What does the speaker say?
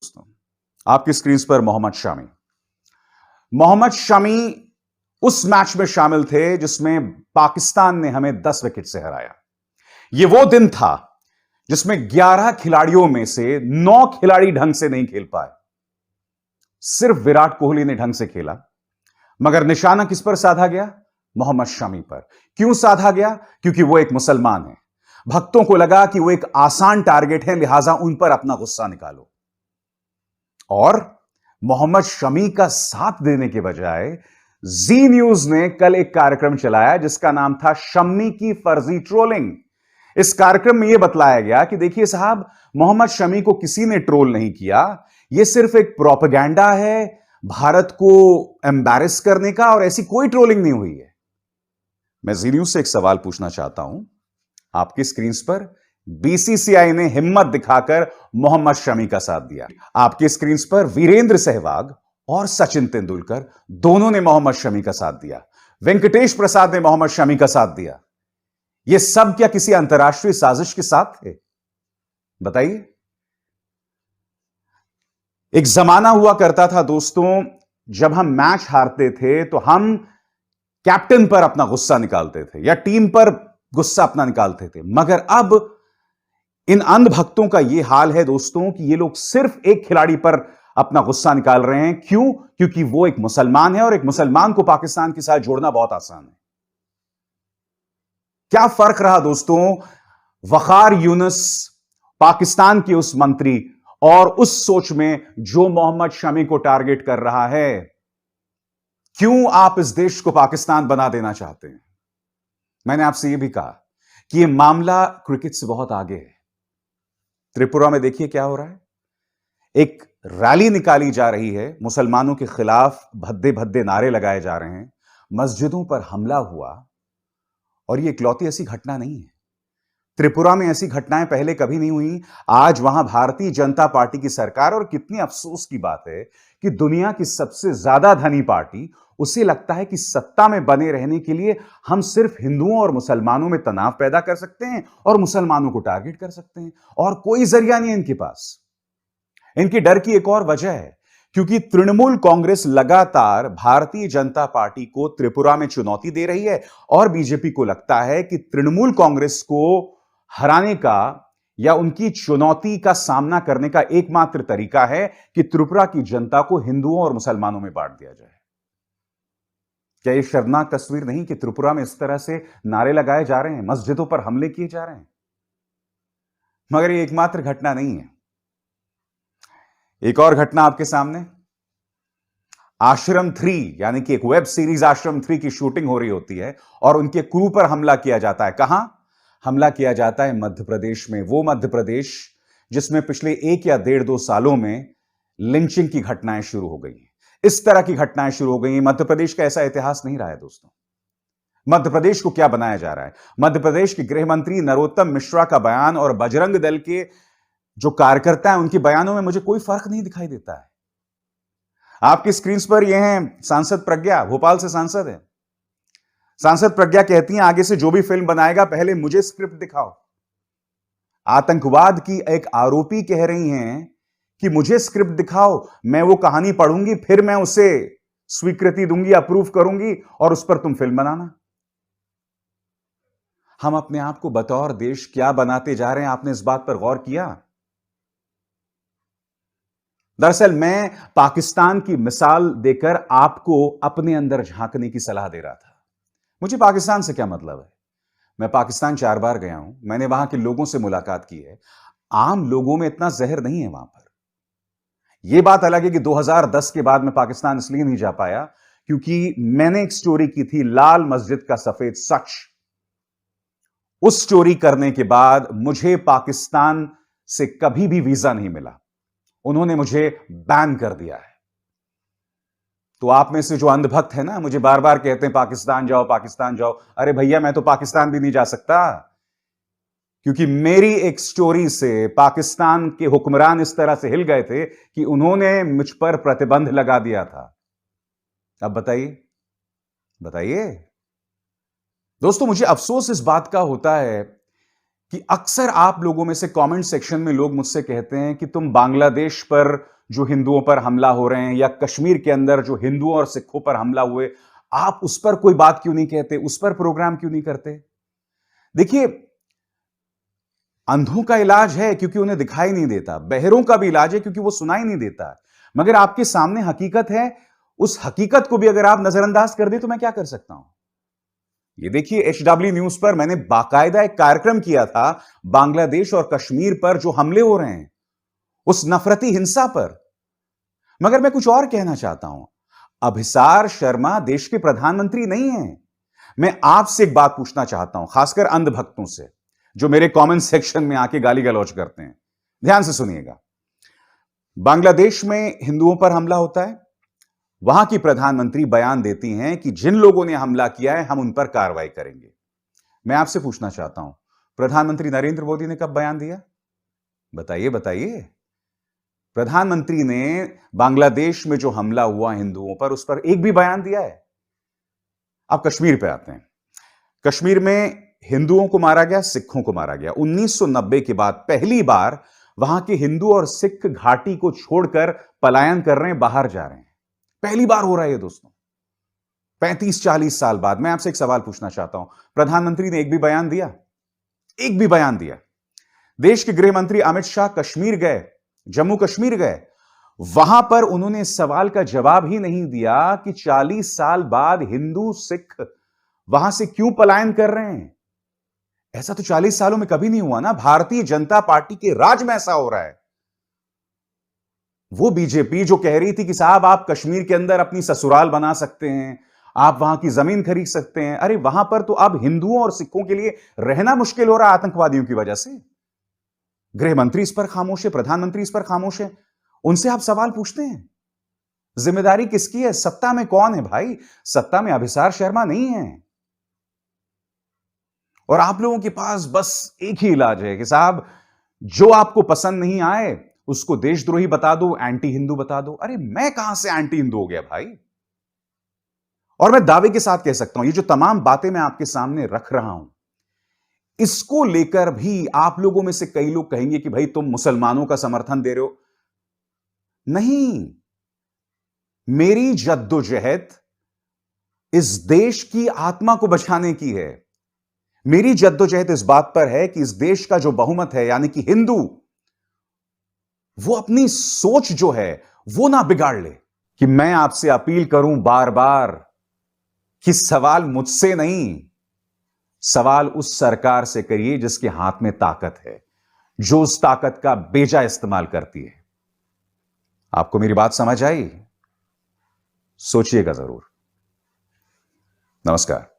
दोस्तों, आपकी स्क्रीन पर मोहम्मद शमी उस मैच में शामिल थे जिसमें पाकिस्तान ने हमें 10 विकेट से हराया। यह वो दिन था जिसमें 11 खिलाड़ियों में से 9 खिलाड़ी ढंग से नहीं खेल पाए। सिर्फ विराट कोहली ने ढंग से खेला, मगर निशाना किस पर साधा गया? मोहम्मद शमी पर। क्यों साधा गया? क्योंकि वो एक मुसलमान है। भक्तों को लगा कि वो एक आसान टारगेट है, लिहाजा उन पर अपना गुस्सा निकालो। और मोहम्मद शमी का साथ देने के बजाय जी न्यूज ने कल एक कार्यक्रम चलाया जिसका नाम था शम्मी की फर्जी ट्रोलिंग। इस कार्यक्रम में यह बतलाया गया कि देखिए साहब, मोहम्मद शमी को किसी ने ट्रोल नहीं किया, यह सिर्फ एक प्रोपेगेंडा है भारत को एम्बैरेस करने का, और ऐसी कोई ट्रोलिंग नहीं हुई है। मैं जी न्यूज से एक सवाल पूछना चाहता हूं। आपकी स्क्रीन पर बीसीसीआई ने हिम्मत दिखाकर मोहम्मद शमी का साथ दिया। आपकी स्क्रीन पर वीरेंद्र सहवाग और सचिन तेंदुलकर दोनों ने मोहम्मद शमी का साथ दिया। वेंकटेश प्रसाद ने मोहम्मद शमी का साथ दिया। यह सब क्या किसी अंतर्राष्ट्रीय साजिश के साथ थे? बताइए। एक जमाना हुआ करता था दोस्तों, जब हम मैच हारते थे तो हम कैप्टन पर अपना गुस्सा निकालते थे या टीम पर गुस्सा अपना निकालते थे, मगर अब इन अंध भक्तों का यह हाल है दोस्तों कि ये लोग सिर्फ एक खिलाड़ी पर अपना गुस्सा निकाल रहे हैं। क्यों? क्योंकि वो एक मुसलमान है, और एक मुसलमान को पाकिस्तान के साथ जोड़ना बहुत आसान है। क्या फर्क रहा दोस्तों वकार यूनुस, पाकिस्तान के उस मंत्री, और उस सोच में जो मोहम्मद शमी को टारगेट कर रहा है? क्यों आप इस देश को पाकिस्तान बना देना चाहते हैं? मैंने आपसे यह भी कहा कि यह मामला क्रिकेट से बहुत आगे है। त्रिपुरा में देखिए क्या हो रहा है। एक रैली निकाली जा रही है, मुसलमानों के खिलाफ भद्दे भद्दे नारे लगाए जा रहे हैं, मस्जिदों पर हमला हुआ, और यह इकलौती ऐसी घटना नहीं है। त्रिपुरा में ऐसी घटनाएं पहले कभी नहीं हुई। आज वहां भारतीय जनता पार्टी की सरकार, और कितनी अफसोस की बात है कि दुनिया की सबसे ज्यादा धनी पार्टी, उसे लगता है कि सत्ता में बने रहने के लिए हम सिर्फ हिंदुओं और मुसलमानों में तनाव पैदा कर सकते हैं और मुसलमानों को टारगेट कर सकते हैं, और कोई जरिया नहीं है इनके पास। इनके डर की एक और वजह है, क्योंकि तृणमूल कांग्रेस लगातार भारतीय जनता पार्टी को त्रिपुरा में चुनौती दे रही है, और बीजेपी को लगता है कि तृणमूल कांग्रेस को हराने का या उनकी चुनौती का सामना करने का एकमात्र तरीका है कि त्रिपुरा की जनता को हिंदुओं और मुसलमानों में बांट दिया जाए। क्या यह शर्मनाक तस्वीर नहीं कि त्रिपुरा में इस तरह से नारे लगाए जा रहे हैं, मस्जिदों पर हमले किए जा रहे हैं? मगर यह एकमात्र घटना नहीं है। एक और घटना आपके सामने। आश्रम 3 यानी कि एक वेब सीरीज आश्रम 3 की शूटिंग हो रही होती है, और उनके क्रू पर हमला किया जाता है। कहां हमला किया जाता है? मध्य प्रदेश में। वो मध्य प्रदेश जिसमें पिछले 1 या 1.5-2 सालों में लिंचिंग की घटनाएं शुरू हो गई। इस तरह की घटनाएं शुरू हो गई। मध्य प्रदेश का ऐसा इतिहास नहीं रहा है दोस्तों। मध्य प्रदेश को क्या बनाया जा रहा है? मध्य प्रदेश के गृह मंत्री नरोत्तम मिश्रा का बयान और बजरंग दल के जो कार्यकर्ता हैं उनके बयानों में मुझे कोई फर्क नहीं दिखाई देता है। आपकी स्क्रीन पर यह है सांसद प्रज्ञा, भोपाल से सांसद है। सांसद प्रज्ञा कहती हैं, आगे से जो भी फिल्म बनाएगा पहले मुझे स्क्रिप्ट दिखाओ। आतंकवाद की एक आरोपी कह रही हैं कि मुझे स्क्रिप्ट दिखाओ, मैं वो कहानी पढ़ूंगी, फिर मैं उसे स्वीकृति दूंगी, अप्रूव करूंगी, और उस पर तुम फिल्म बनाना। हम अपने आप को बतौर देश क्या बनाते जा रहे हैं? आपने इस बात पर गौर किया? दरअसल मैं पाकिस्तान की मिसाल देकर आपको अपने अंदर झांकने की सलाह दे रहा था। मुझे पाकिस्तान से क्या मतलब है? मैं पाकिस्तान 4 बार गया हूं, मैंने वहां के लोगों से मुलाकात की है। आम लोगों में इतना जहर नहीं है वहां पर। यह बात अलग है कि 2010 के बाद मैं पाकिस्तान इसलिए नहीं जा पाया क्योंकि मैंने एक स्टोरी की थी, लाल मस्जिद का सफेद सच। उस स्टोरी करने के बाद मुझे पाकिस्तान से कभी भी वीजा नहीं मिला। उन्होंने मुझे बैन कर दिया है। तो आप में से जो अंधभक्त है ना, मुझे बार बार कहते हैं पाकिस्तान जाओ, पाकिस्तान जाओ। अरे भैया, मैं तो पाकिस्तान भी नहीं जा सकता, क्योंकि मेरी एक स्टोरी से पाकिस्तान के हुक्मरान इस तरह से हिल गए थे कि उन्होंने मुझ पर प्रतिबंध लगा दिया था। अब बताइए बताइए दोस्तों, मुझे अफसोस इस बात का होता है कि अक्सर आप लोगों में से कमेंट सेक्शन में लोग मुझसे कहते हैं कि तुम बांग्लादेश पर जो हिंदुओं पर हमला हो रहे हैं, या कश्मीर के अंदर जो हिंदुओं और सिखों पर हमला हुए, आप उस पर कोई बात क्यों नहीं कहते, उस पर प्रोग्राम क्यों नहीं करते? देखिए, अंधों का इलाज है क्योंकि उन्हें दिखाई नहीं देता, बहरों का भी इलाज है क्योंकि वो सुनाई नहीं देता, मगर आपके सामने हकीकत है, उस हकीकत को भी अगर आप नजरअंदाज कर दें तो मैं क्या कर सकता हूं? ये देखिए, एचडब्ल्यू न्यूज पर मैंने बाकायदा एक कार्यक्रम किया था बांग्लादेश और कश्मीर पर जो हमले हो रहे हैं, उस नफरती हिंसा पर। मगर मैं कुछ और कहना चाहता हूं, अभिसार शर्मा देश के प्रधानमंत्री नहीं हैं। मैं आपसे एक बात पूछना चाहता हूं, खासकर अंधभक्तों से जो मेरे कमेंट सेक्शन में आके गाली गलौज करते हैं। ध्यान से सुनिएगा। बांग्लादेश में हिंदुओं पर हमला होता है, वहां की प्रधानमंत्री बयान देती हैं कि जिन लोगों ने हमला किया है हम उन पर कार्रवाई करेंगे। मैं आपसे पूछना चाहता हूं, प्रधानमंत्री नरेंद्र मोदी ने कब बयान दिया? बताइए बताइए। प्रधानमंत्री ने बांग्लादेश में जो हमला हुआ हिंदुओं पर, उस पर एक भी बयान दिया है? अब कश्मीर पे आते हैं। कश्मीर में हिंदुओं को मारा गया, सिखों को मारा गया। 1990 के बाद पहली बार वहां के हिंदू और सिख घाटी को छोड़कर पलायन कर रहे हैं, बाहर जा रहे हैं। पहली बार हो रहा है ये दोस्तों, 35-40 साल बाद। मैं आपसे एक सवाल पूछना चाहता हूं, प्रधानमंत्री ने एक भी बयान दिया? एक भी बयान दिया? देश के गृह मंत्री अमित शाह कश्मीर गए, जम्मू कश्मीर गए, वहां पर उन्होंने इस सवाल का जवाब ही नहीं दिया कि 40 साल बाद हिंदू सिख वहां से क्यों पलायन कर रहे हैं। ऐसा तो 40 सालों में कभी नहीं हुआ ना। भारतीय जनता पार्टी के राज में ऐसा हो रहा है। वो बीजेपी जो कह रही थी कि साहब आप कश्मीर के अंदर अपनी ससुराल बना सकते हैं, आप वहां की जमीन खरीद सकते हैं, अरे वहां पर तो अब हिंदुओं और सिखों के लिए रहना मुश्किल हो रहा है आतंकवादियों की वजह से। गृह मंत्री इस पर खामोश है, प्रधानमंत्री इस पर खामोश है। उनसे आप सवाल पूछते हैं, जिम्मेदारी किसकी है? सत्ता में कौन है भाई? सत्ता में अभिसार शर्मा नहीं है। और आप लोगों के पास बस एक ही इलाज है कि साहब जो आपको पसंद नहीं आए उसको देशद्रोही बता दो, एंटी हिंदू बता दो। अरे मैं कहां से एंटी हिंदू हो गया भाई? और मैं दावे के साथ कह सकता हूं, ये जो तमाम बातें मैं आपके सामने रख रहा हूं, इसको लेकर भी आप लोगों में से कई लोग कहेंगे कि भाई तुम मुसलमानों का समर्थन दे रहे हो। नहीं, मेरी जद्दोजहद इस देश की आत्मा को बचाने की है। मेरी जद्दोजहद इस बात पर है कि इस देश का जो बहुमत है, यानी कि हिंदू, वो अपनी सोच जो है वो ना बिगाड़ ले। कि मैं आपसे अपील करूं बार बार कि सवाल मुझसे नहीं, सवाल उस सरकार से करिए जिसके हाथ में ताकत है, जो उस ताकत का बेजा इस्तेमाल करती है। आपको मेरी बात समझ आई? सोचिएगा जरूर। नमस्कार।